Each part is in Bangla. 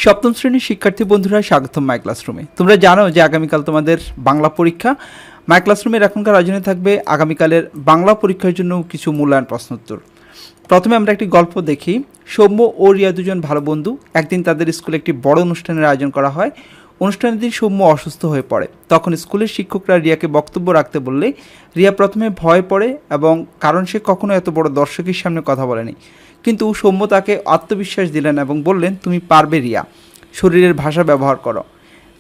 সপ্তম শ্রেণীর শিক্ষার্থী বন্ধুরা স্বাগতম মাই ক্লাসরুমে। তোমরা জানো যে আগামীকাল তোমাদের বাংলা পরীক্ষা। মাই ক্লাসরুমের এখনকার আয়োজনে থাকবে আগামীকালের বাংলা পরীক্ষার জন্য কিছু মূল্যায়ন প্রশ্নোত্তর। প্রথমে আমরা একটি গল্প দেখি। সৌম্য ও রিয়া দুজন ভালো বন্ধু। একদিন তাদের স্কুলে একটি বড় অনুষ্ঠানের আয়োজন করা হয়। অনুষ্ঠানের দিন সৌম্য অসুস্থ হয়ে পড়ে। তখন স্কুলের শিক্ষকরা রিয়াকে বক্তব্য রাখতে বললে রিয়া প্রথমে ভয় পড়ে এবং কারণ সে কখনো এত বড় দর্শকের সামনে কথা বলেনি। কিন্তু সৌম্য তাকে আত্মবিশ্বাস দিলেন এবং বললেন, তুমি পারবে রিয়া, শরীরের ভাষা ব্যবহার করো।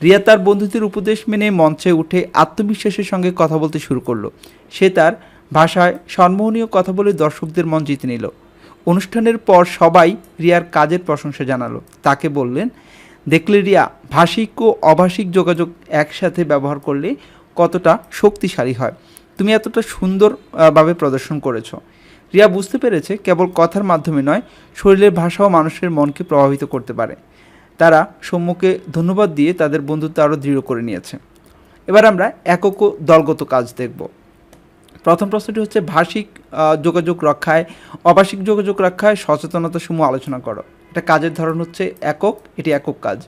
রিয়া তার বন্ধুদের উপদেশ মেনে মঞ্চে উঠে আত্মবিশ্বাসের সঙ্গে কথা বলতে শুরু করলো। সে তার ভাষায় সম্মোহনীয় কথা বলে দর্শকদের মন জিতে নিল। অনুষ্ঠানের পর সবাই রিয়ার কাজের প্রশংসা জানালো। তাকে বললেন, দেখলে রিয়া, ভাষিক ও অভাষিক যোগাযোগ একসাথে ব্যবহার করলে কতটা শক্তিশালী হয়। তুমি এতটা সুন্দরভাবে প্রদর্শন করেছো। রিয়া বুঝতে পেরেছে কেবল কথার মাধ্যমে নয়, শরীরের ভাষাও মানুষের মনকে প্রভাবিত করতে পারে। তারা সৌম্যকে ধন্যবাদ দিয়ে তাদের বন্ধুত্ব আরও দৃঢ় করে নিয়েছে। এবার আমরা একক ও দলগত কাজ দেখব। প্রথম প্রশ্নটি হচ্ছে, ভাষিক যোগাযোগ রক্ষায় অভাষিক যোগাযোগ রক্ষায় সচেতনতাসমূহ আলোচনা করো। এটা কাজের ধরন হচ্ছে একক, এটি একক কাজ।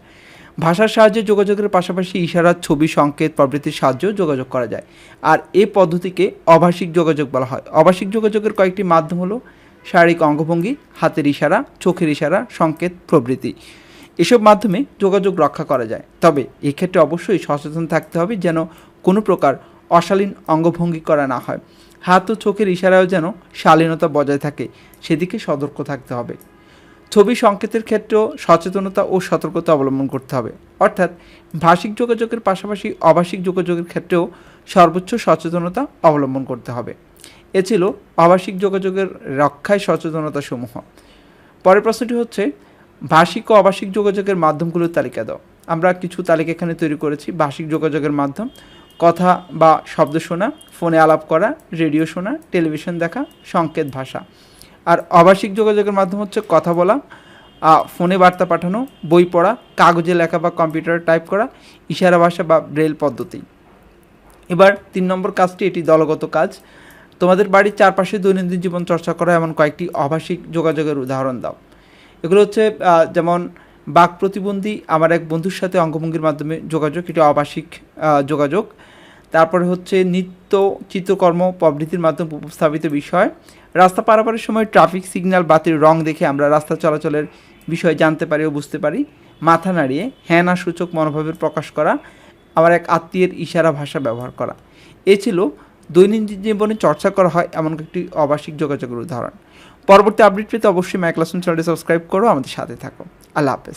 ভাষার সাহায্যে যোগাযোগের পাশাপাশি ইশারা, ছবি, সংকেত প্রভৃতির সাহায্যেও যোগাযোগ করা যায়। আর এই পদ্ধতিকে অভাষিক যোগাযোগ বলা হয়। অভাষিক যোগাযোগের কয়েকটি মাধ্যম হলো শারীরিক অঙ্গভঙ্গি, হাতের ইশারা, চোখের ইশারা, সংকেত প্রভৃতি। এসব মাধ্যমে যোগাযোগ রক্ষা করা যায়। তবে এক্ষেত্রে অবশ্যই সচেতন থাকতে হবে যেন কোনো প্রকার অশালীন অঙ্গভঙ্গি করা না হয়। হাত ও চোখের ইশারায়ও যেন শালীনতা বজায় থাকে, সেদিকে সতর্ক থাকতে হবে। ছবি সংকেতের ক্ষেত্রেও সচেতনতা ও সতর্কতা অবলম্বন করতে হবে। অর্থাৎ ভাষিক যোগাযোগের পাশাপাশি অভাষিক যোগাযোগের ক্ষেত্রেও সর্বোচ্চ সচেতনতা অবলম্বন করতে হবে। এ ছিল অভাষিক যোগাযোগের রক্ষায় সচেতনতা সমূহ। পরের প্রশ্নটি হচ্ছে, ভাষিক ও অভাষিক যোগাযোগের মাধ্যমগুলোর তালিকা দাও। আমরা কিছু তালিকা এখানে তৈরি করেছি। ভাষিক যোগাযোগের মাধ্যম: কথা বা শব্দ শোনা, ফোনে আলাপ করা, রেডিও শোনা, টেলিভিশন দেখা, সংকেত ভাষা। আর অভাষিক যোগাযোগের মাধ্যম হচ্ছে কথা বলা, ফোনে বার্তা পাঠানো, বই পড়া, কাগজে লেখা বা কম্পিউটারে টাইপ করা, ইশারা ভাষা বা ব্রেল পদ্ধতি। এবার 3 নম্বর কাজটি, এটি দলগত কাজ। তোমাদের বাড়ির চারপাশে দৈনন্দিন জীবন চর্চা করা এমন কয়েকটি অভাষিক যোগাযোগের উদাহরণ দাও। এগুলো হচ্ছে যেমন বাক প্রতিবন্ধী আমার এক বন্ধুর সাথে অঙ্গভঙ্গির মাধ্যমে যোগাযোগ, এটি অভাষিক যোগাযোগ। তারপরে হচ্ছে নৃত্য, চিত্রকর্ম প্রভৃতির মাধ্যমে উপস্থাপিত বিষয়। রাস্তা পারাপারের সময় ট্রাফিক সিগন্যাল, বাতির রং দেখে আমরা রাস্তা চলাচলের বিষয় জানতে পারি ও বুঝতে পারি। মাথা নাড়িয়ে হ্যাঁ না সূচক মনোভাবের প্রকাশ করা, আমার এক আত্মীয়ের ইশারা ভাষা ব্যবহার করা। এ ছিল দৈনন্দিন জীবনে চর্চা করা হয় এমন একটি অভাষিক যোগাযোগের উদাহরণ। পরবর্তী আপডেট পেতে অবশ্যই মাই ক্লাসরুম চ্যানেলটি সাবস্ক্রাইব করো, আমাদের সাথে থাকো। আল্লাহ হাফেজ।